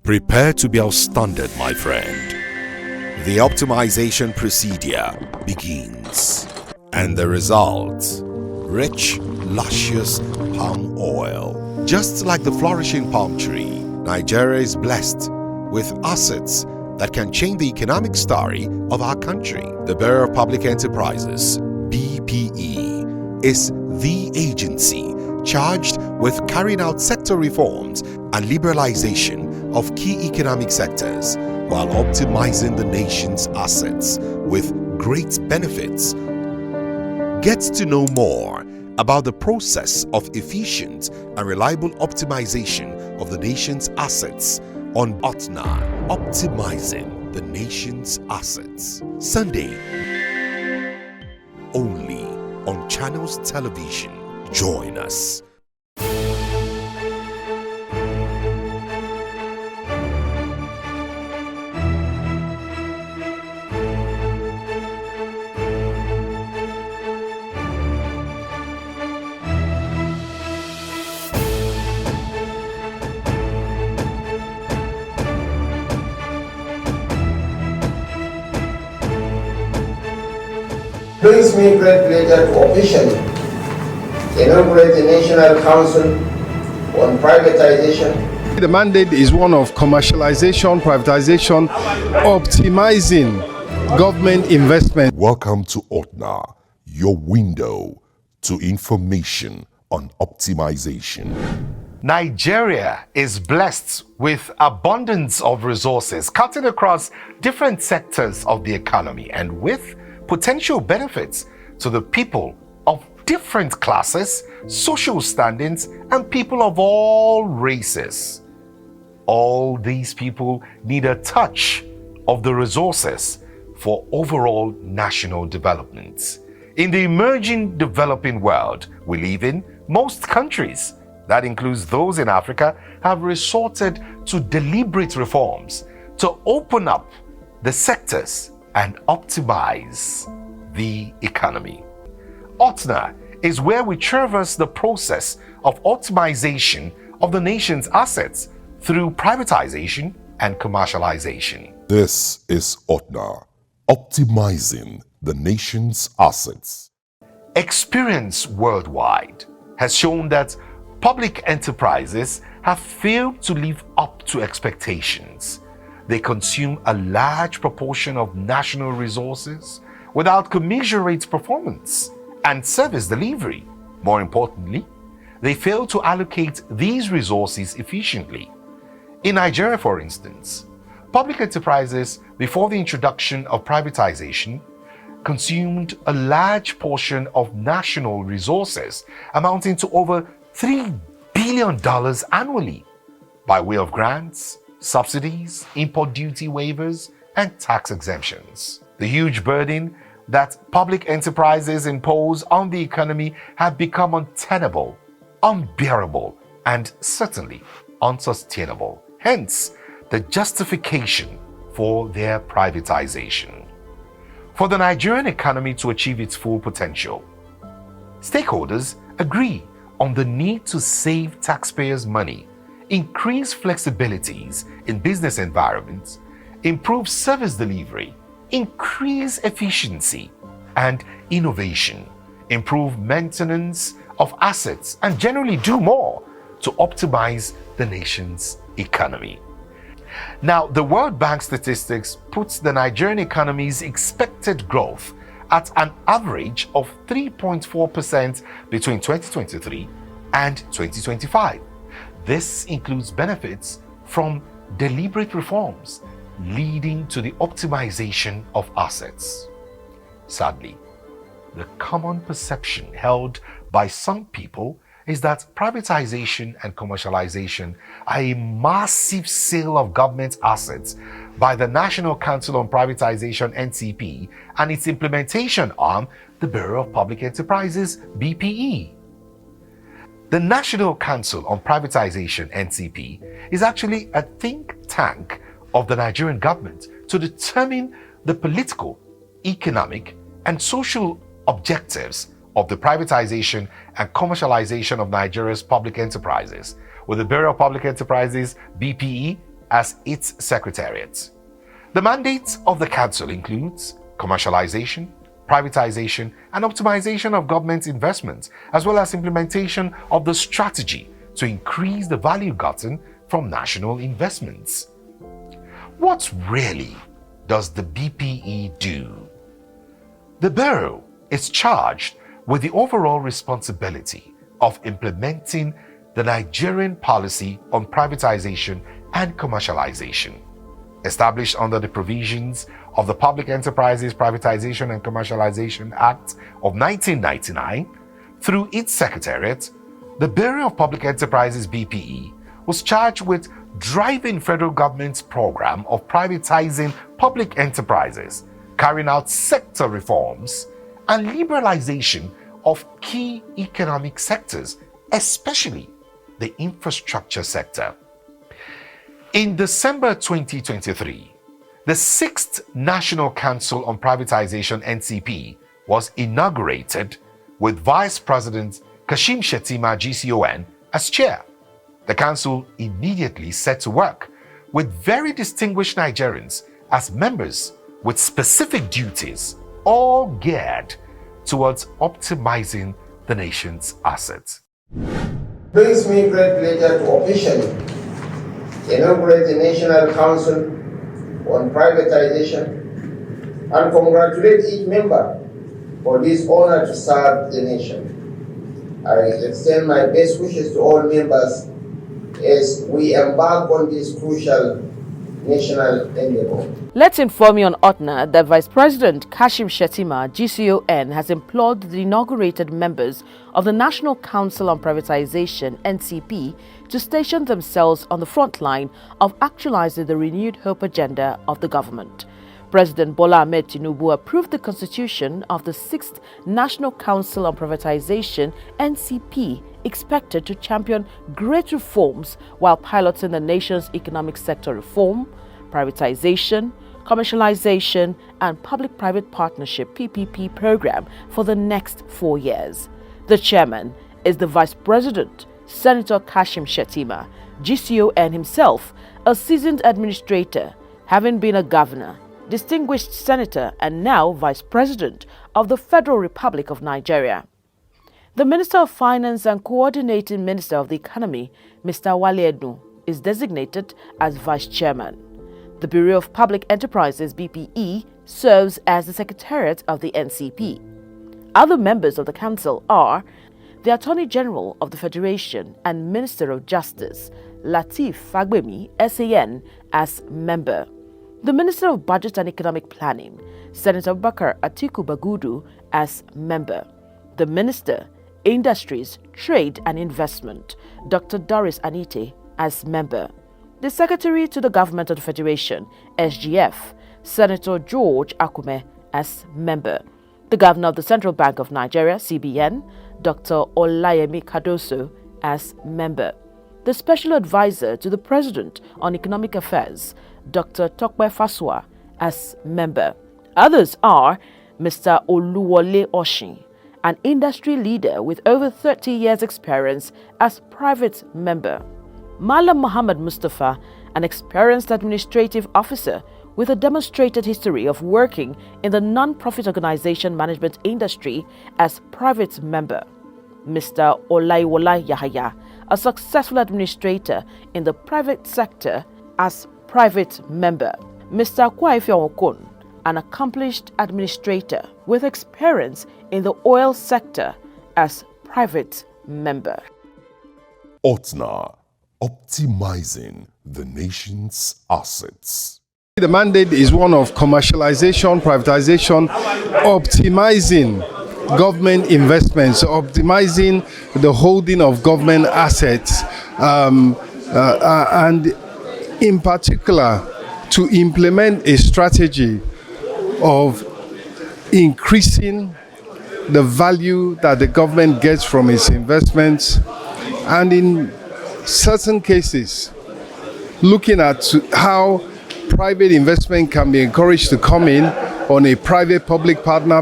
Prepare to be outstanded, my friend. The optimization procedure begins. And the result: rich, luscious palm oil. Just like the flourishing palm tree, Nigeria is blessed with assets that can change the economic story of our country. The Bureau of Public Enterprises, BPE, is the agency charged with carrying out sector reforms and liberalization of key economic sectors while optimizing the nation's assets with great benefits. Get to know more about the process of efficient and reliable optimization of the nation's assets on OTNA, Optimizing the Nation's Assets. Sunday, only on Channels Television. Join us. Brings me great pleasure to officially inaugurate the National Council on Privatization. The mandate is one of commercialization, privatization, optimizing government investment. Welcome to OTNA, your window to information on optimization. Nigeria is blessed with abundance of resources cutting across different sectors of the economy and with potential benefits to the people of different classes, social standings, and people of all races. All these people need a touch of the resources for overall national development. In the emerging developing world we live in, most countries, that includes those in Africa, have resorted to deliberate reforms to open up the sectors and optimize the economy. OTNA is where we traverse the process of optimization of the nation's assets through privatization and commercialization. This is OTNA, Optimizing the Nation's Assets. Experience worldwide has shown that public enterprises have failed to live up to expectations. They consume a large proportion of national resources without commensurate performance and service delivery. More importantly, they fail to allocate these resources efficiently. In Nigeria, for instance, public enterprises, before the introduction of privatization, consumed a large portion of national resources amounting to over $3 billion annually by way of grants, subsidies, import duty waivers, and tax exemptions. The huge burden that public enterprises impose on the economy have become untenable, unbearable, and certainly unsustainable. Hence, the justification for their privatization. For the Nigerian economy to achieve its full potential, stakeholders agree on the need to save taxpayers' money, increase flexibilities in business environments, improve service delivery, increase efficiency and innovation, improve maintenance of assets, and generally do more to optimize the nation's economy. Now, the World Bank statistics puts the Nigerian economy's expected growth at an average of 3.4% between 2023 and 2025. This includes benefits from deliberate reforms leading to the optimization of assets. Sadly, the common perception held by some people is that privatization and commercialization are a massive sale of government assets by the National Council on Privatization (NCP) and its implementation arm, the Bureau of Public Enterprises (BPE). The National Council on Privatization (NCP) is actually a think tank of the Nigerian government to determine the political, economic, and social objectives of the privatization and commercialization of Nigeria's public enterprises, with the Bureau of Public Enterprises (BPE) as its secretariat. The mandate of the Council includes commercialization, privatization, and optimization of government investments, as well as implementation of the strategy to increase the value gotten from national investments. What really does the BPE do? The Bureau is charged with the overall responsibility of implementing the Nigerian policy on privatization and commercialization, established under the provisions of the Public Enterprises Privatization and Commercialization Act of 1999. Through its secretariat, the Bureau of Public Enterprises (BPE) was charged with driving federal government's program of privatizing public enterprises, carrying out sector reforms, and liberalization of key economic sectors, especially the infrastructure sector. In December 2023, the 6th National Council on Privatization (NCP) was inaugurated with Vice President Kashim Shettima GCON as chair. The council immediately set to work with very distinguished Nigerians as members with specific duties, all geared towards optimizing the nation's assets. It brings me great pleasure to officially inaugurate the National Council on Privatization and congratulate each member for this honor to serve the nation. I extend my best wishes to all members as we embark on this crucial national endeavor. Let's inform you on OTNA that Vice President Kashim Shettima GCON has implored the inaugurated members of the National Council on Privatization (NCP) to station themselves on the front line of actualizing the renewed hope agenda of the government. President Bola Ahmed Tinubu approved the constitution of the 6th National Council on Privatization (NCP), expected to champion great reforms while piloting the nation's economic sector reform, privatization, commercialization, and public-private partnership (PPP) program for the next 4 years. The chairman is the Vice President, Senator Kashim Shettima, GCON himself, a seasoned administrator, having been a governor, distinguished senator, and now Vice President of the Federal Republic of Nigeria. The Minister of Finance and Coordinating Minister of the Economy, Mr. Wale Edun, is designated as Vice Chairman. The Bureau of Public Enterprises (BPE) serves as the Secretariat of the NCP. Other members of the Council are the Attorney General of the Federation and Minister of Justice, Lateef Fagbemi, SAN, as member. The Minister of Budget and Economic Planning, Senator Bakar Atiku Bagudu, as member. The Minister, Industries, Trade and Investment, Dr. Doris Anite, as member. The Secretary to the Government of the Federation, SGF, Senator George Akume, as member. The Governor of the Central Bank of Nigeria, CBN, Dr. Olayemi Kadoso, as member. The Special Advisor to the President on Economic Affairs, Dr. Tokwe Fasua, as member. Others are Mr. Oluwole Oshin, an industry leader with over 30 years' experience, as private member. Malam Muhammad Mustafa, an experienced administrative officer with a demonstrated history of working in the non-profit organization management industry, as private member. Mr. Olaiwola Yahaya, a successful administrator in the private sector, as private member. Mr. Kwaifeon Okon, an accomplished administrator with experience in the oil sector, as private member. OTNA, optimizing the nation's assets. The mandate is one of commercialization, privatization, optimizing government investments, optimizing the holding of government assets, and in particular to implement a strategy of increasing the value that the government gets from its investments, and in certain cases looking at how private investment can be encouraged to come in on a private-public partner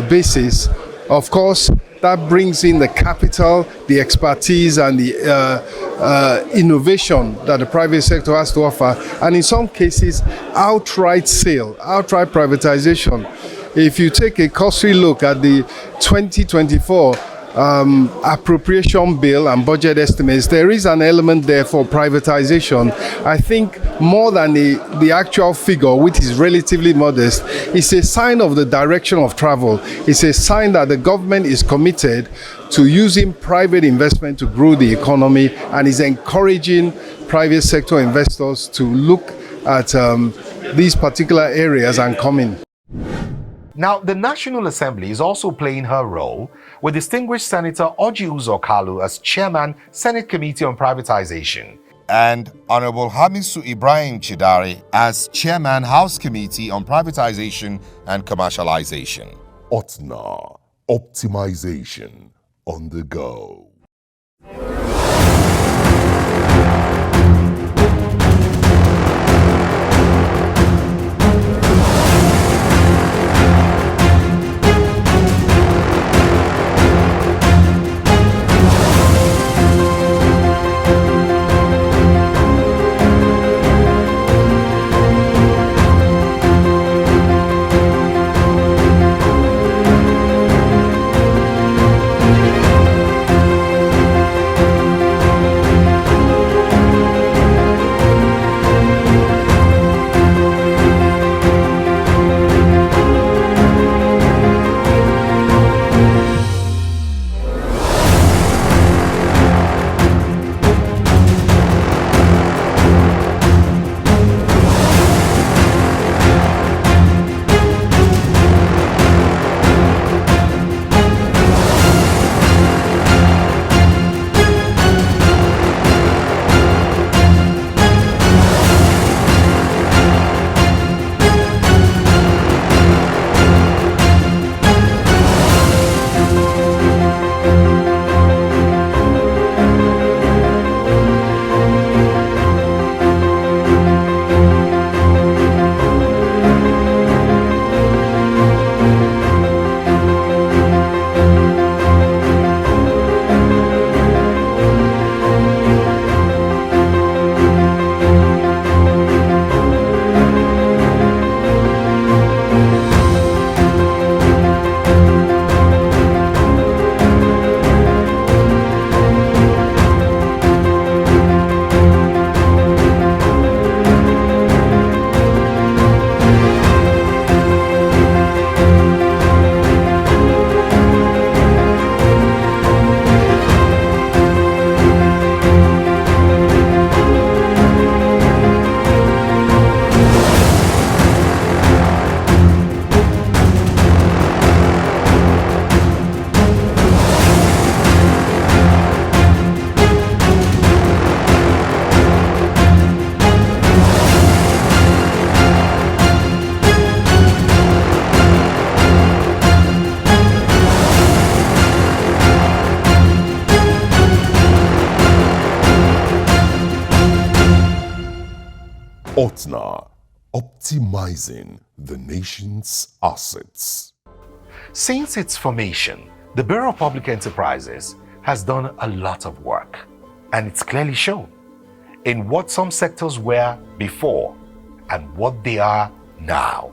basis. Of course, that brings in the capital, the expertise, and the innovation that the private sector has to offer, and in some cases, outright sale, outright privatization. If you take a cursory look at the 2024 appropriation bill and budget estimates, there is an element there for privatization. I think more than the actual figure, which is relatively modest, it's a sign of the direction of travel. It's a sign that the government is committed to using private investment to grow the economy and is encouraging private sector investors to look at these particular areas and come in. Now, the National Assembly is also playing her role with distinguished Senator Orji Uzor Kalu as Chairman, Senate Committee on Privatization, and Honorable Hamisu Ibrahim Chidari as Chairman, House Committee on Privatization and Commercialization. OTNA, Optimization on the go. OTNA, Optimizing the Nation's Assets. Since its formation, the Bureau of Public Enterprises has done a lot of work, and it's clearly shown in what some sectors were before and what they are now.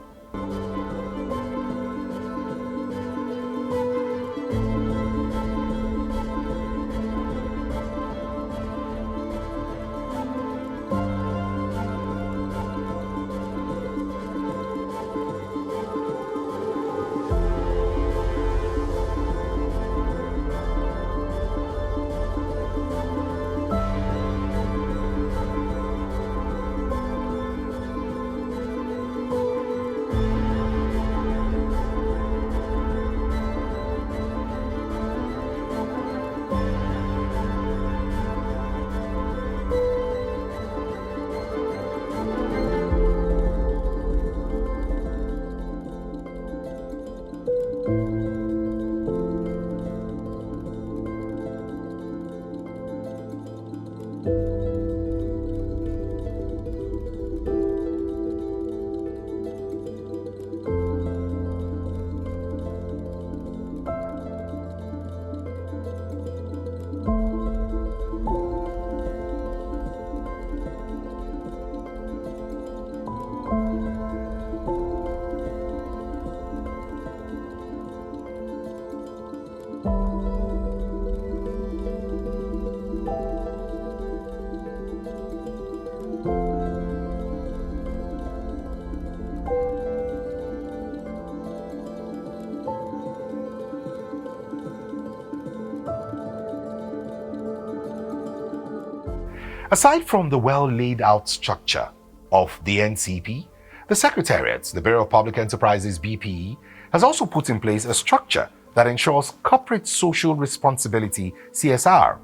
Aside from the well-laid out structure of the NCP, the Secretariat, the Bureau of Public Enterprises BPE, has also put in place a structure that ensures corporate social responsibility CSR.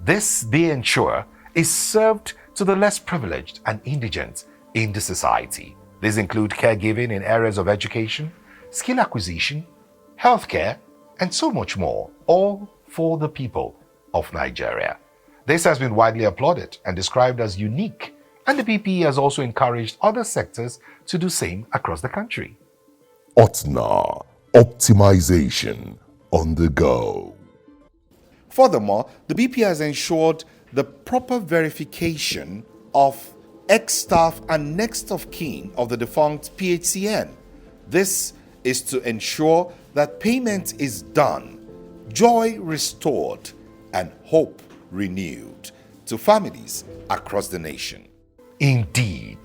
This, they ensure, is served to the less privileged and indigent in the society. These include caregiving in areas of education, skill acquisition, healthcare, and so much more, all for the people of Nigeria. This has been widely applauded and described as unique, and the BPE has also encouraged other sectors to do same across the country. OTNA, optimization on the go. Furthermore, the BPE has ensured the proper verification of ex-staff and next of kin of the defunct PHCN. This is to ensure that payment is done, joy restored, and hope renewed to families across the nation. Indeed,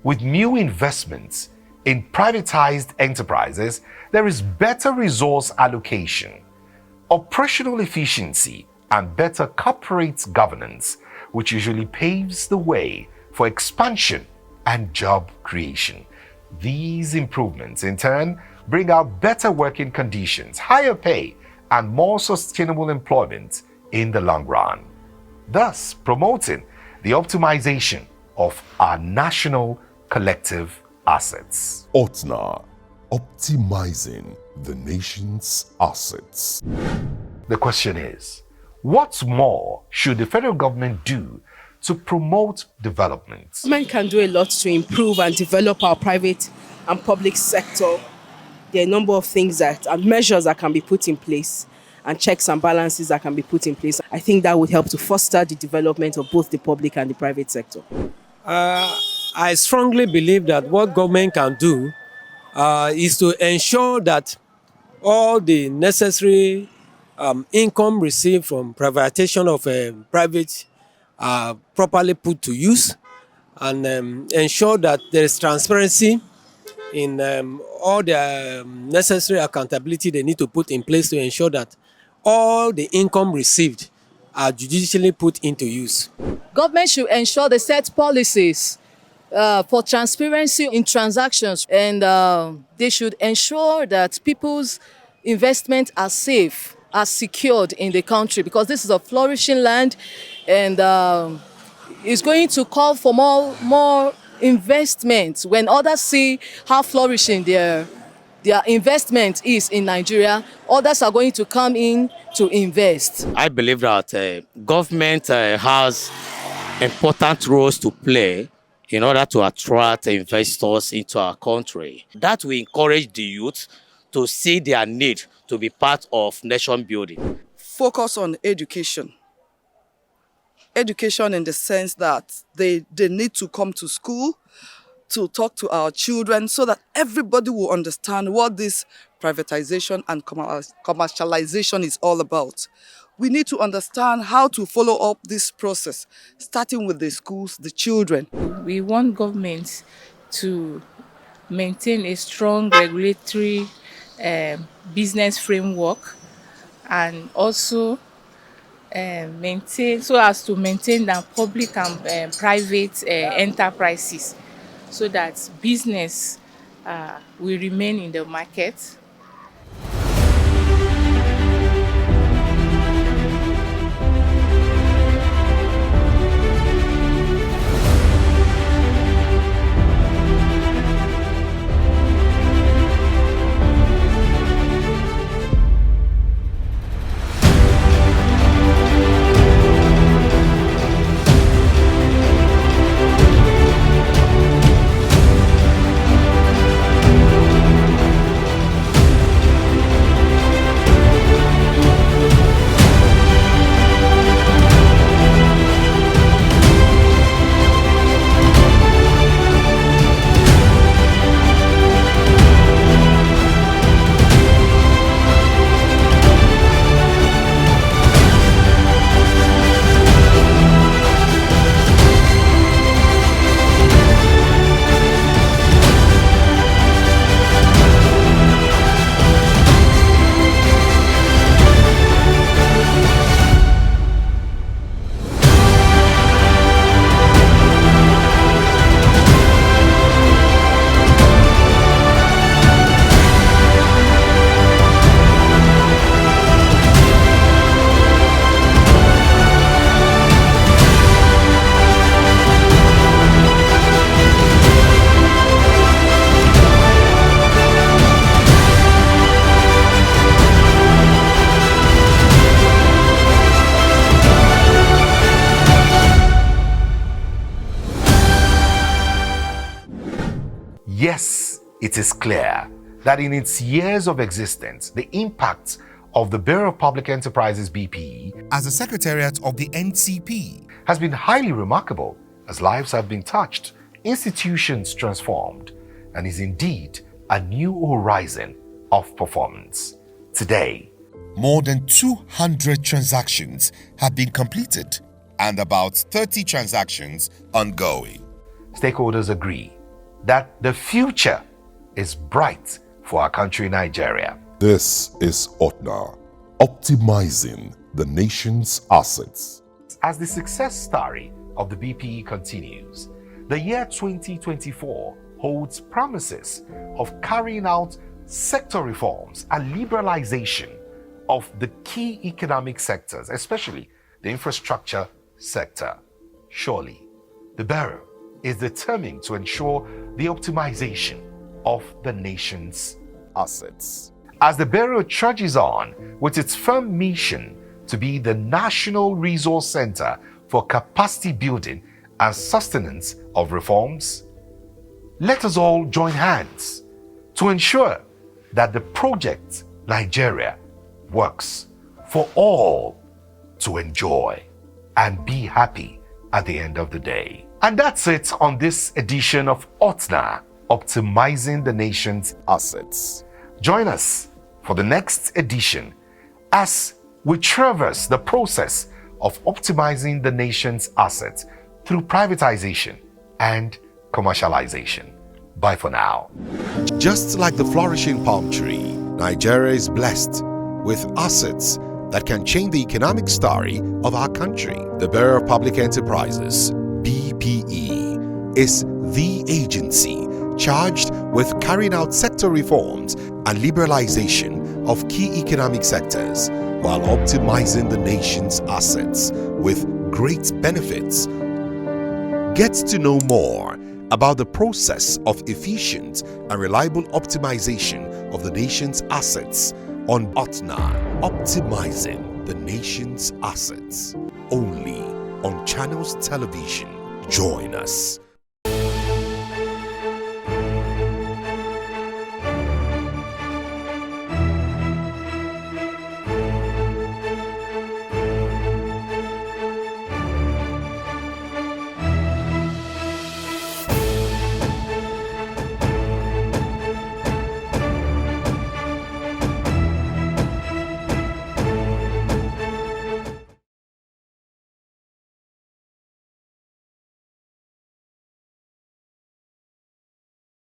with new investments in privatized enterprises, there is better resource allocation, operational efficiency, and better corporate governance, which usually paves the way for expansion and job creation. These improvements, in turn, bring out better working conditions, higher pay, and more sustainable employment in the long run, thus promoting the optimization of our national collective assets. OTNA, optimizing the nation's assets. The question is, what more should the federal government do to promote development? Government can do a lot to improve and develop our private and public sector. There are a number of things and measures that can be put in place, and checks and balances that can be put in place. I think that would help to foster the development of both the public and the private sector. I strongly believe that what government can do is to ensure that all the necessary income received from privatization of private are properly put to use, and ensure that there is transparency in all the necessary accountability they need to put in place to ensure that all the income received are judicially put into use. Government should ensure they set policies for transparency in transactions, and they should ensure that people's investments are safe, are secured in the country, because this is a flourishing land, and it's going to call for more investment. When others see how flourishing their investment is in Nigeria, others are going to come in to invest. I believe that government has important roles to play in order to attract investors into our country. That will encourage the youth to see their need to be part of nation building. Focus on education. Education in the sense that they need to come to school to talk to our children so that everybody will understand what this privatization and commercialization is all about. We need to understand how to follow up this process, starting with the schools, the children. We want government to maintain a strong regulatory business framework, and also maintain the public and private enterprises, so that business will remain in the market. Yes, it is clear that in its years of existence, the impact of the Bureau of Public Enterprises BPE as the Secretariat of the NCP has been highly remarkable, as lives have been touched, institutions transformed, and is indeed a new horizon of performance. Today, more than 200 transactions have been completed and about 30 transactions ongoing. Stakeholders agree that the future is bright for our country, Nigeria. This is OTNA, optimizing the nation's assets. As the success story of the BPE continues, the year 2024 holds promises of carrying out sector reforms and liberalization of the key economic sectors, especially the infrastructure sector. Surely, the Bureau is determined to ensure the optimization of the nation's assets. As the Bureau trudges on with its firm mission to be the National Resource Center for capacity building and sustenance of reforms, let us all join hands to ensure that the project Nigeria works for all to enjoy and be happy at the end of the day. And that's it on this edition of OTNA, Optimizing the Nation's Assets. Join us for the next edition as we traverse the process of optimizing the nation's assets through privatization and commercialization. Bye for now. Just like the flourishing palm tree, Nigeria is blessed with assets that can change the economic story of our country. The Bureau of Public Enterprises, BPE, is the agency charged with carrying out sector reforms and liberalization of key economic sectors while optimizing the nation's assets with great benefits. Get to know more about the process of efficient and reliable optimization of the nation's assets on OTNA, Optimizing the Nation's Assets, only on Channels Television. Join us.